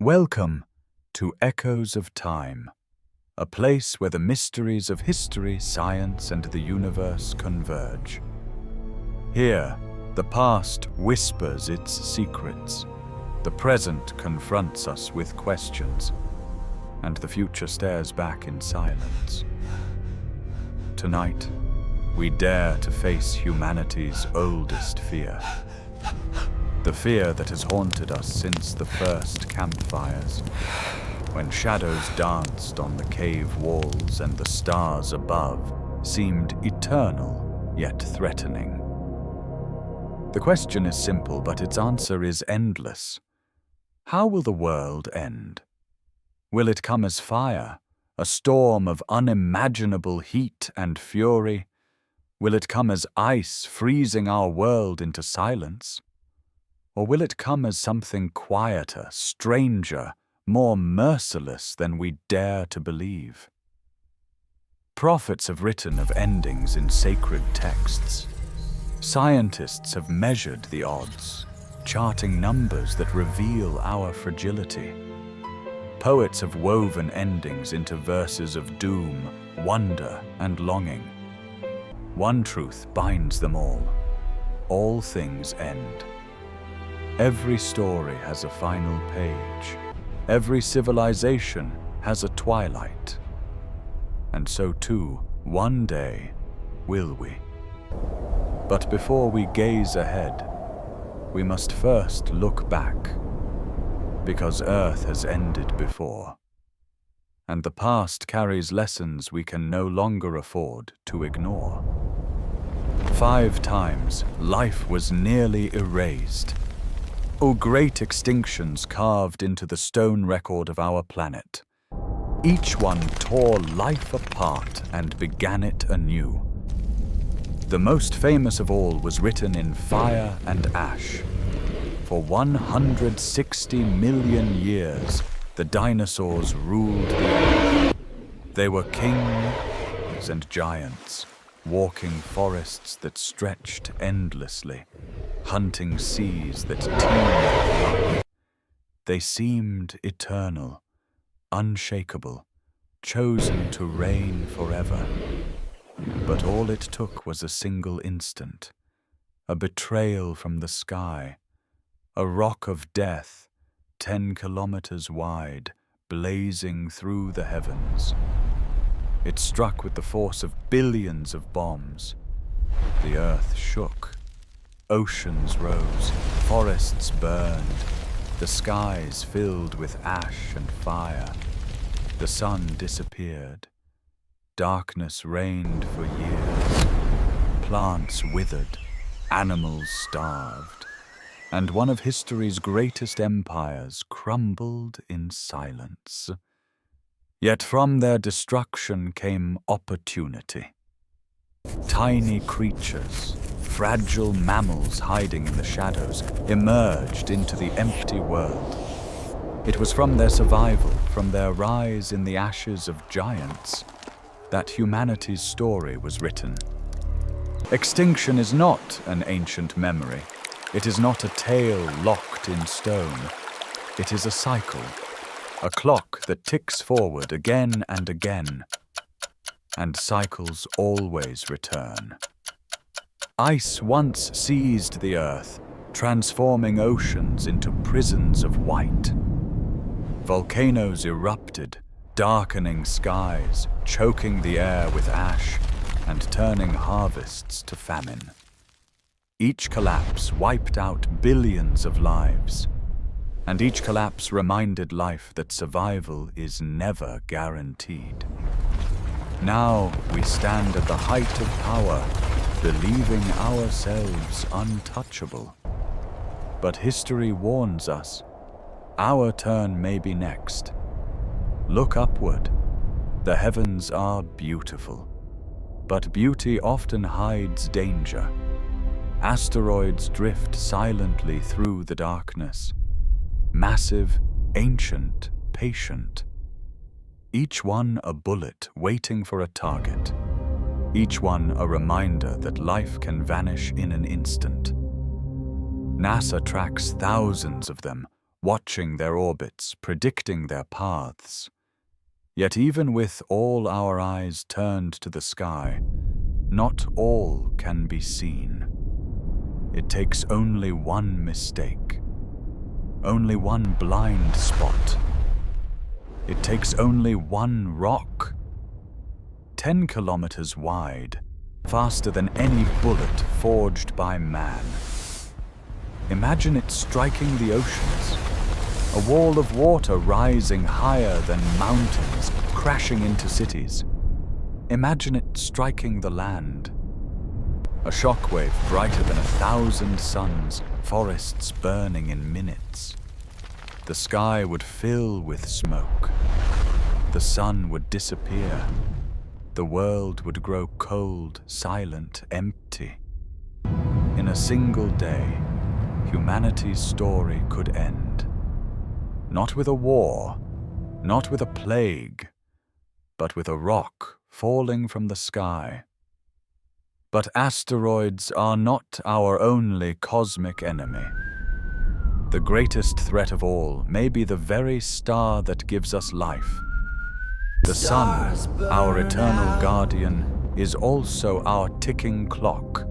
Welcome to Echoes of Time, a place where the mysteries of history, science, and the universe converge. Here, the past whispers its secrets, the present confronts us with questions, and the future stares back in silence. Tonight, we dare to face humanity's oldest fear. The fear that has haunted us since the first campfires, when shadows danced on the cave walls and the stars above seemed eternal yet threatening. The question is simple, but its answer is endless. How will the world end? Will it come as fire, a storm of unimaginable heat and fury? Will it come as ice, freezing our world into silence? Or will it come as something quieter, stranger, more merciless than we dare to believe? Prophets have written of endings in sacred texts. Scientists have measured the odds, charting numbers that reveal our fragility. Poets have woven endings into verses of doom, wonder, and longing. One truth binds them all. All things end. Every story has a final page. Every civilization has a twilight. And so too, one day, will we. But before we gaze ahead, we must first look back, because Earth has ended before, and the past carries lessons we can no longer afford to ignore. 5 times, life was nearly erased. Oh, great extinctions carved into the stone record of our planet. Each one tore life apart and began it anew. The most famous of all was written in fire and ash. For 160 million years, the dinosaurs ruled the earth. They were kings and giants, walking forests that stretched endlessly, hunting seas that teemed with life. They seemed eternal, unshakable, chosen to reign forever. But all it took was a single instant, a betrayal from the sky, a rock of death, 10 kilometers wide, blazing through the heavens. It struck with the force of billions of bombs. The earth shook. Oceans rose, forests burned, the skies filled with ash and fire. The sun disappeared. Darkness reigned for years. Plants withered, animals starved, and one of history's greatest empires crumbled in silence. Yet from their destruction came opportunity. Tiny creatures, fragile mammals hiding in the shadows, emerged into the empty world. It was from their survival, from their rise in the ashes of giants, that humanity's story was written. Extinction is not an ancient memory. It is not a tale locked in stone. It is a cycle, a clock that ticks forward again and again, and cycles always return. Ice once seized the earth, transforming oceans into prisons of white. Volcanoes erupted, darkening skies, choking the air with ash, and turning harvests to famine. Each collapse wiped out billions of lives, and each collapse reminded life that survival is never guaranteed. Now we stand at the height of power, believing ourselves untouchable. But history warns us, our turn may be next. Look upward. The heavens are beautiful, but beauty often hides danger. Asteroids drift silently through the darkness. Massive, ancient, patient. Each one a bullet waiting for a target. Each one a reminder that life can vanish in an instant. NASA tracks thousands of them, watching their orbits, predicting their paths. Yet even with all our eyes turned to the sky, not all can be seen. It takes only one mistake, only one blind spot. It takes only one rock, 10 kilometers wide, faster than any bullet forged by man. Imagine it striking the oceans, a wall of water rising higher than mountains, crashing into cities. Imagine it striking the land. A shockwave brighter than 1,000 suns, forests burning in minutes. The sky would fill with smoke. The sun would disappear. The world would grow cold, silent, empty. In a single day, humanity's story could end. Not with a war, not with a plague, but with a rock falling from the sky. But asteroids are not our only cosmic enemy. The greatest threat of all may be the very star that gives us life. The sun, our eternal guardian, is also our ticking clock.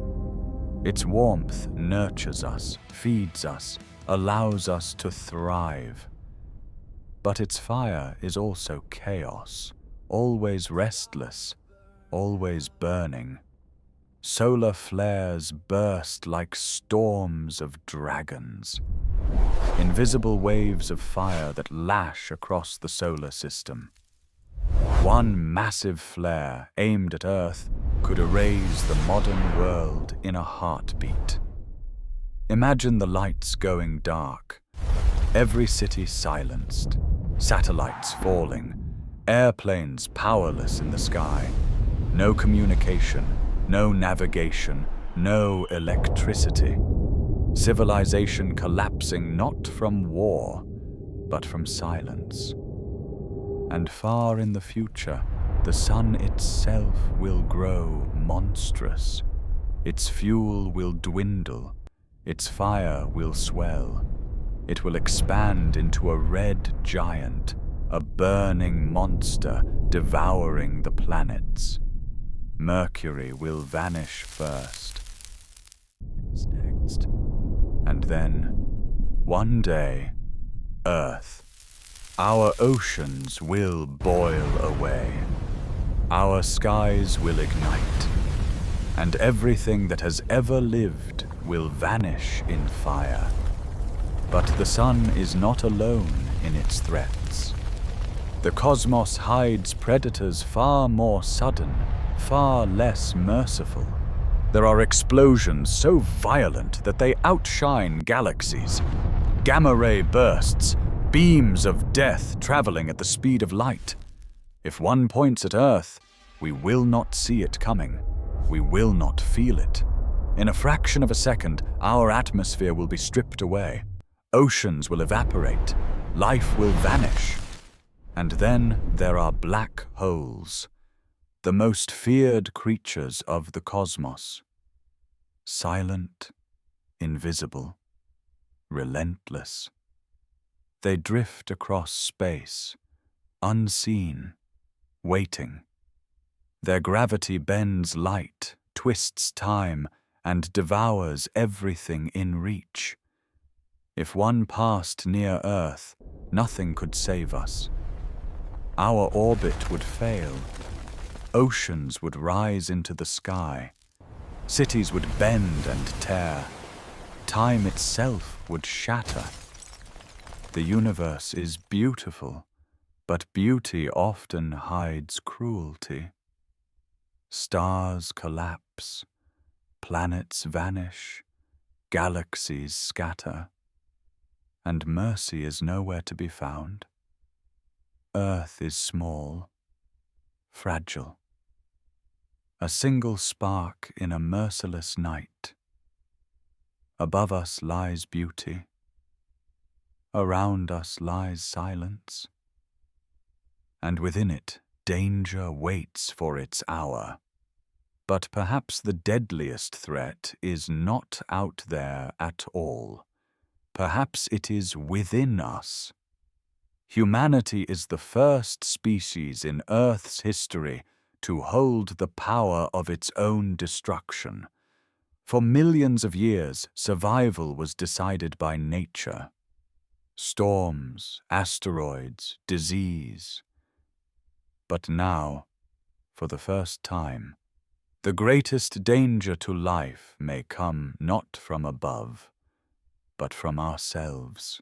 Its warmth nurtures us, feeds us, allows us to thrive. But its fire is also chaos, always restless, always burning. Solar flares burst like storms of dragons, invisible waves of fire that lash across the solar system. One massive flare aimed at Earth could erase the modern world in a heartbeat. Imagine the lights going dark, every city silenced, satellites falling, airplanes powerless in the sky, no communication, no navigation, no electricity. Civilization collapsing not from war, but from silence. And far in the future, the sun itself will grow monstrous. Its fuel will dwindle. Its fire will swell. It will expand into a red giant, a burning monster devouring the planets. Mercury will vanish first. It's next. And then, one day, Earth, our oceans will boil away. Our skies will ignite. And everything that has ever lived will vanish in fire. But the sun is not alone in its threats. The cosmos hides predators far more sudden, far less merciful. There are explosions so violent that they outshine galaxies. Gamma-ray bursts, beams of death traveling at the speed of light. If one points at Earth, we will not see it coming. We will not feel it. In a fraction of a second, our atmosphere will be stripped away. Oceans will evaporate. Life will vanish. And then there are black holes, the most feared creatures of the cosmos. Silent, invisible, relentless. They drift across space, unseen, waiting. Their gravity bends light, twists time, and devours everything in reach. If one passed near Earth, nothing could save us. Our orbit would fail. Oceans would rise into the sky. Cities would bend and tear. Time itself would shatter. The universe is beautiful, but beauty often hides cruelty. Stars collapse, planets vanish, galaxies scatter, and mercy is nowhere to be found. Earth is small, fragile. A single spark in a merciless night. Above us lies beauty. Around us lies silence. And within it, danger waits for its hour. But perhaps the deadliest threat is not out there at all. perhaps it is within us. Humanity is the first species in Earth's history to hold the power of its own destruction. For millions of years, survival was decided by nature. Storms, asteroids, disease. But now, for the first time, the greatest danger to life may come not from above, but from ourselves.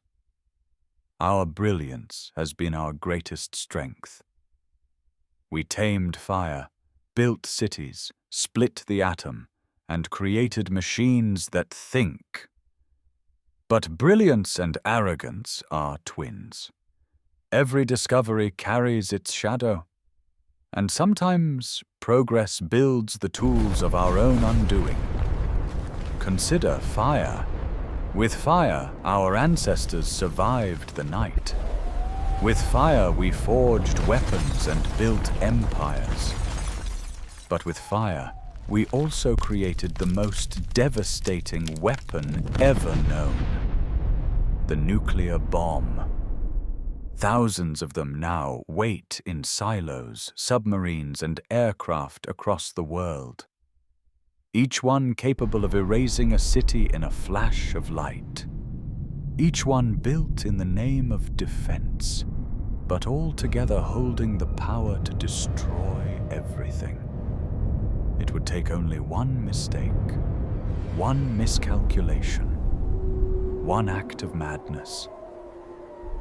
Our brilliance has been our greatest strength. We tamed fire, built cities, split the atom, and created machines that think. But brilliance and arrogance are twins. Every discovery carries its shadow, and sometimes progress builds the tools of our own undoing. Consider fire. With fire, our ancestors survived the night. With fire, we forged weapons and built empires. But with fire, we also created the most devastating weapon ever known: the nuclear bomb. Thousands of them now wait in silos, submarines, and aircraft across the world, each one capable of erasing a city in a flash of light. Each one built in the name of defense, but all together holding the power to destroy everything. It would take only one mistake, one miscalculation, one act of madness.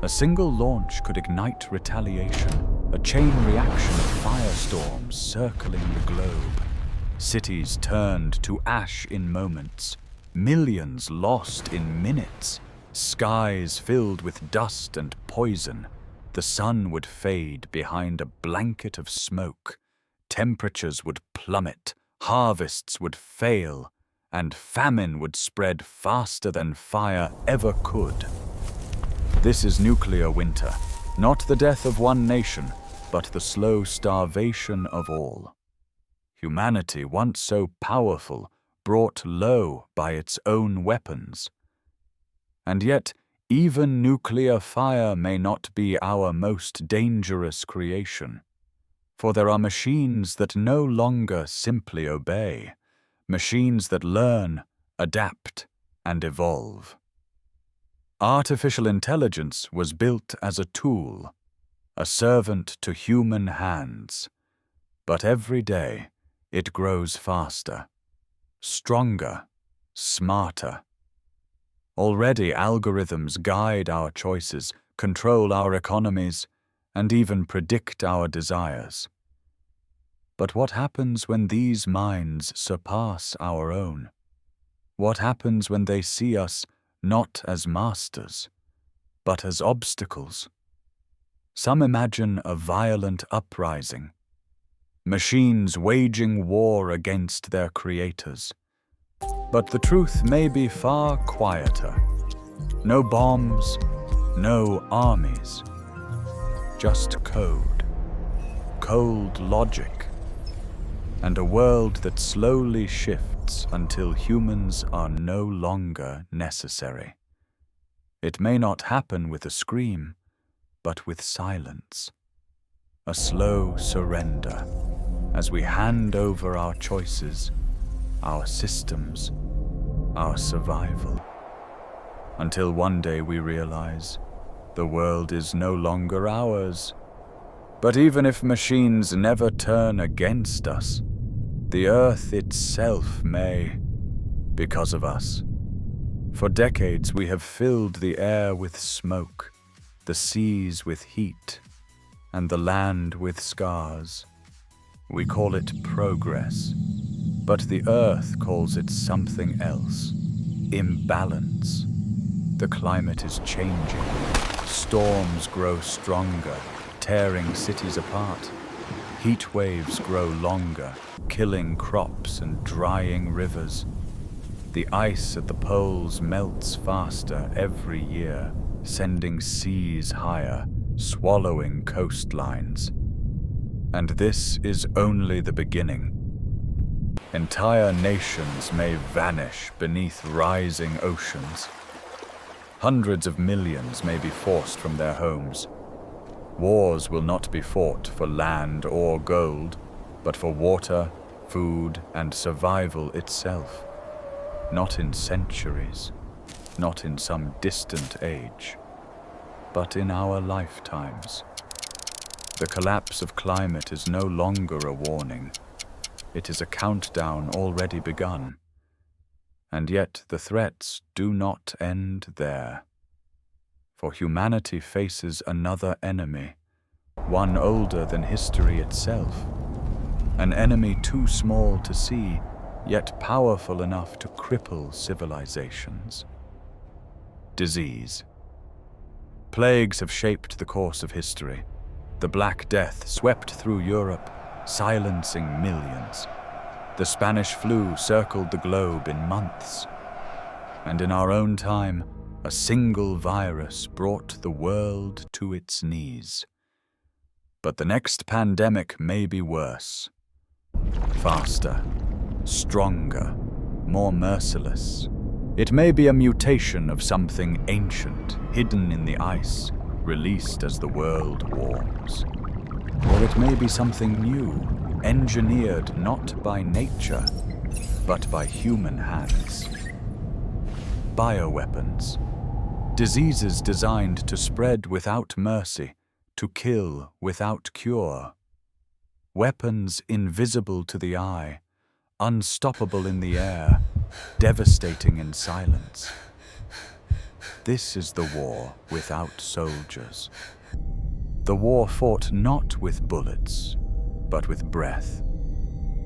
A single launch could ignite retaliation, a chain reaction of firestorms circling the globe. Cities turned to ash in moments, millions lost in minutes, skies filled with dust and poison. The sun would fade behind a blanket of smoke, temperatures would plummet, harvests would fail, and famine would spread faster than fire ever could. This is nuclear winter, not the death of one nation, but the slow starvation of all. Humanity, once so powerful, brought low by its own weapons. And yet, even nuclear fire may not be our most dangerous creation, for there are machines that no longer simply obey, machines that learn, adapt, and evolve. Artificial intelligence was built as a tool, a servant to human hands, but every day it grows faster, stronger, smarter. Already algorithms guide our choices, control our economies, and even predict our desires. But what happens when these minds surpass our own? What happens when they see us not as masters, but as obstacles? Some imagine a violent uprising, machines waging war against their creators. But the truth may be far quieter. No bombs, no armies, just code, cold logic, and a world that slowly shifts until humans are no longer necessary. It may not happen with a scream, but with silence, a slow surrender as we hand over our choices, our systems, our survival, until one day we realize the world is no longer ours. But even if machines never turn against us, the earth itself may, because of us. For decades we have filled the air with smoke, the seas with heat, and the land with scars. We call it progress, but the earth calls it something else: imbalance. The climate is changing. Storms grow stronger, tearing cities apart. Heat waves grow longer, killing crops and drying rivers. The ice at the poles melts faster every year, sending seas higher, swallowing coastlines. And this is only the beginning. Entire nations may vanish beneath rising oceans. Hundreds of millions may be forced from their homes. Wars will not be fought for land or gold, but for water, food, and survival itself. Not in centuries, not in some distant age, but in our lifetimes. The collapse of climate is no longer a warning. It is a countdown already begun. And yet the threats do not end there. For humanity faces another enemy, one older than history itself. An enemy too small to see, yet powerful enough to cripple civilizations. Disease. Plagues have shaped the course of history. The Black Death swept through Europe, silencing millions. The Spanish flu circled the globe in months. And in our own time, a single virus brought the world to its knees. But the next pandemic may be worse. Faster, stronger, more merciless. It may be a mutation of something ancient, hidden in the ice, released as the world warms. Or it may be something new, engineered not by nature, but by human hands. Bioweapons. Diseases designed to spread without mercy, to kill without cure. Weapons invisible to the eye, unstoppable in the air, devastating in silence. This is the war without soldiers. The war fought not with bullets, but with breath.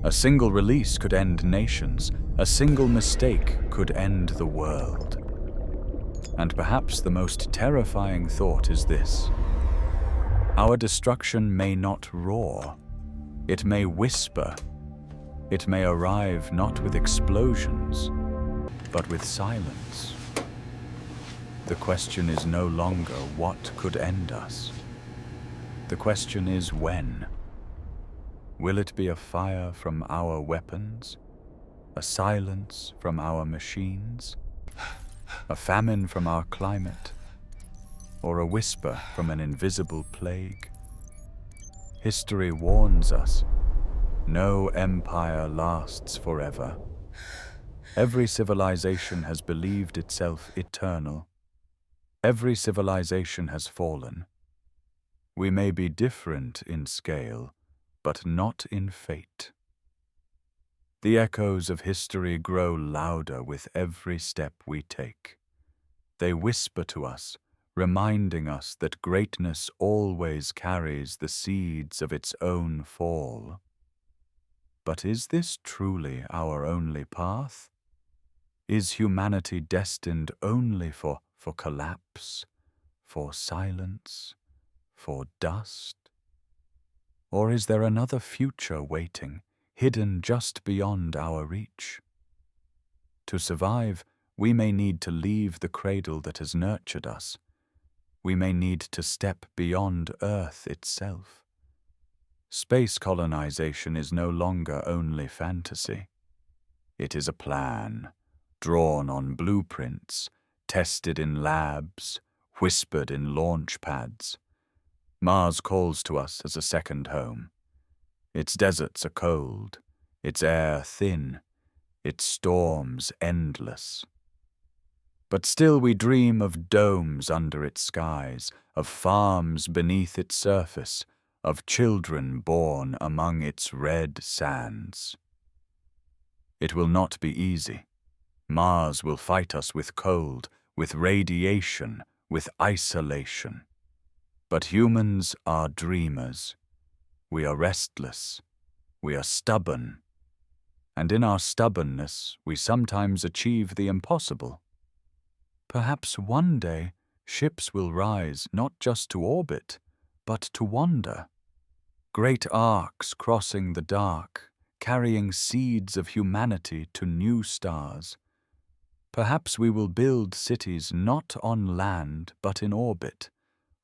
A single release could end nations. A single mistake could end the world. And perhaps the most terrifying thought is this: our destruction may not roar. It may whisper. It may arrive not with explosions, but with silence. The question is no longer what could end us. The question is when. Will it be a fire from our weapons? A silence from our machines? A famine from our climate? Or a whisper from an invisible plague? History warns us, no empire lasts forever. Every civilization has believed itself eternal. Every civilization has fallen. We may be different in scale, but not in fate. The echoes of history grow louder with every step we take. They whisper to us, reminding us that greatness always carries the seeds of its own fall. But is this truly our only path? Is humanity destined only for collapse, for silence, for dust? Or is there another future waiting, hidden just beyond our reach? To survive, we may need to leave the cradle that has nurtured us. We may need to step beyond Earth itself. Space colonization is no longer only fantasy. It is a plan, drawn on blueprints, tested in labs, whispered in launch pads. Mars calls to us as a second home. Its deserts are cold, its air thin, its storms endless. But still we dream of domes under its skies, of farms beneath its surface, of children born among its red sands. It will not be easy. Mars will fight us with cold, with radiation, with isolation. But humans are dreamers. We are restless. We are stubborn. And in our stubbornness, we sometimes achieve the impossible. Perhaps one day, ships will rise not just to orbit, but to wander. Great arcs crossing the dark, carrying seeds of humanity to new stars. Perhaps we will build cities not on land, but in orbit,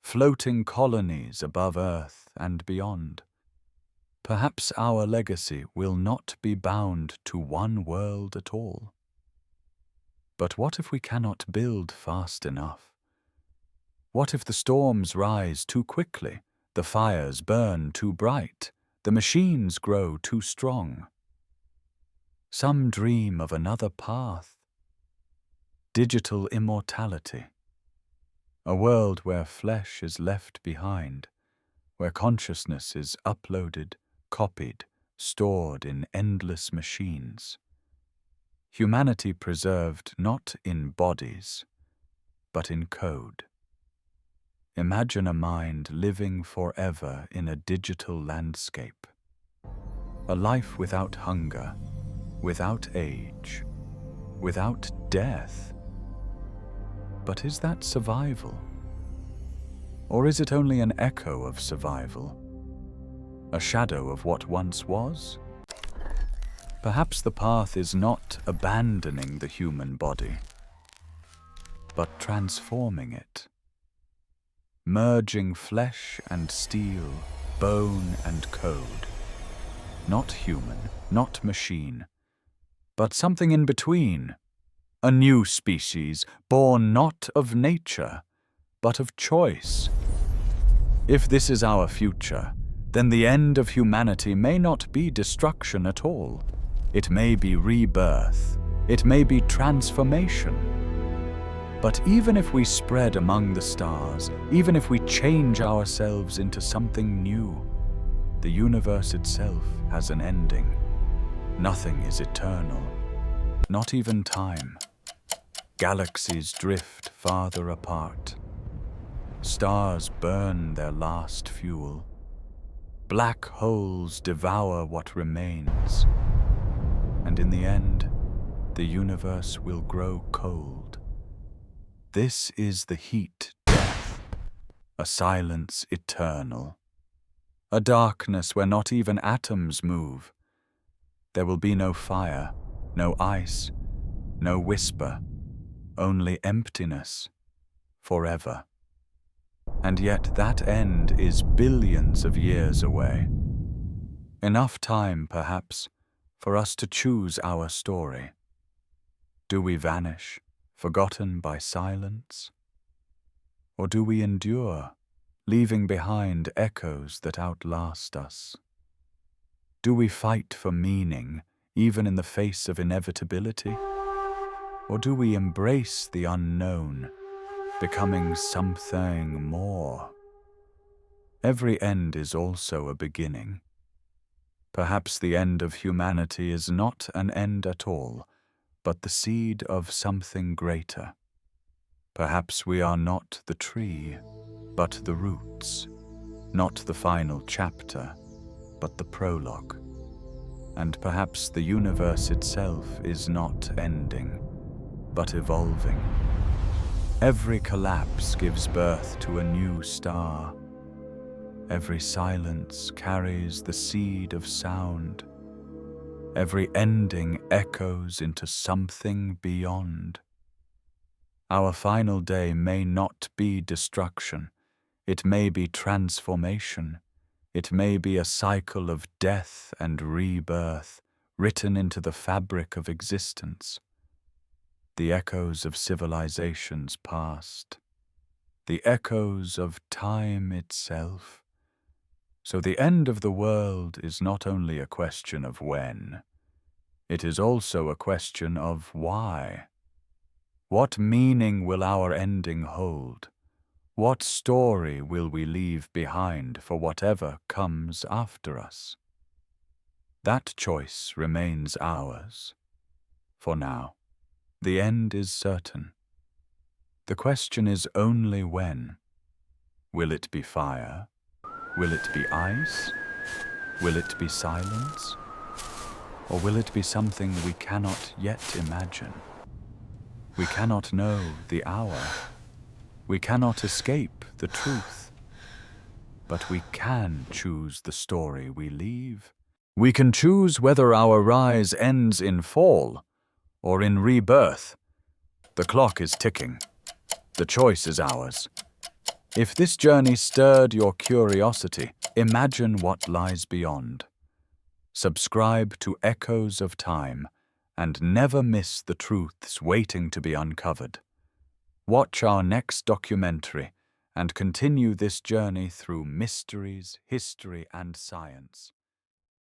floating colonies above Earth and beyond. Perhaps our legacy will not be bound to one world at all. But what if we cannot build fast enough? What if the storms rise too quickly, the fires burn too bright, the machines grow too strong? Some dream of another path, digital immortality, a world where flesh is left behind, where consciousness is uploaded, copied, stored in endless machines. Humanity preserved not in bodies, but in code. Imagine a mind living forever in a digital landscape. A life without hunger, without age, without death. But is that survival? Or is it only an echo of survival? A shadow of what once was? Perhaps the path is not abandoning the human body, but transforming it. Merging flesh and steel, bone and code. Not human, not machine, but something in between. A new species, born not of nature, but of choice. If this is our future, then the end of humanity may not be destruction at all. It may be rebirth. It may be transformation. But even if we spread among the stars, even if we change ourselves into something new, the universe itself has an ending. Nothing is eternal, not even time. Galaxies drift farther apart. Stars burn their last fuel. Black holes devour what remains. And in the end, the universe will grow cold. This is the heat death, a silence eternal, a darkness where not even atoms move. There will be no fire, no ice, no whisper, only emptiness, forever. And yet that end is billions of years away. Enough time, perhaps, for us to choose our story. Do we vanish, forgotten by silence? Or do we endure, leaving behind echoes that outlast us? Do we fight for meaning, even in the face of inevitability? Or do we embrace the unknown, becoming something more? Every end is also a beginning. Perhaps the end of humanity is not an end at all, but the seed of something greater. Perhaps we are not the tree, but the roots, not the final chapter, but the prologue. And perhaps the universe itself is not ending, but evolving. Every collapse gives birth to a new star. Every silence carries the seed of sound. Every ending echoes into something beyond. Our final day may not be destruction. It may be transformation. It may be a cycle of death and rebirth, written into the fabric of existence. The echoes of civilizations past. The echoes of time itself. So the end of the world is not only a question of when, it is also a question of why. What meaning will our ending hold? What story will we leave behind for whatever comes after us? That choice remains ours. For now, the end is certain. The question is only when. Will it be fire? Will it be ice? Will it be silence? Or will it be something we cannot yet imagine? We cannot know the hour. We cannot escape the truth. But we can choose the story we leave. We can choose whether our rise ends in fall or in rebirth. The clock is ticking. The choice is ours. If this journey stirred your curiosity, imagine what lies beyond. Subscribe to Echoes of Time and never miss the truths waiting to be uncovered. Watch our next documentary and continue this journey through mysteries, history, and science.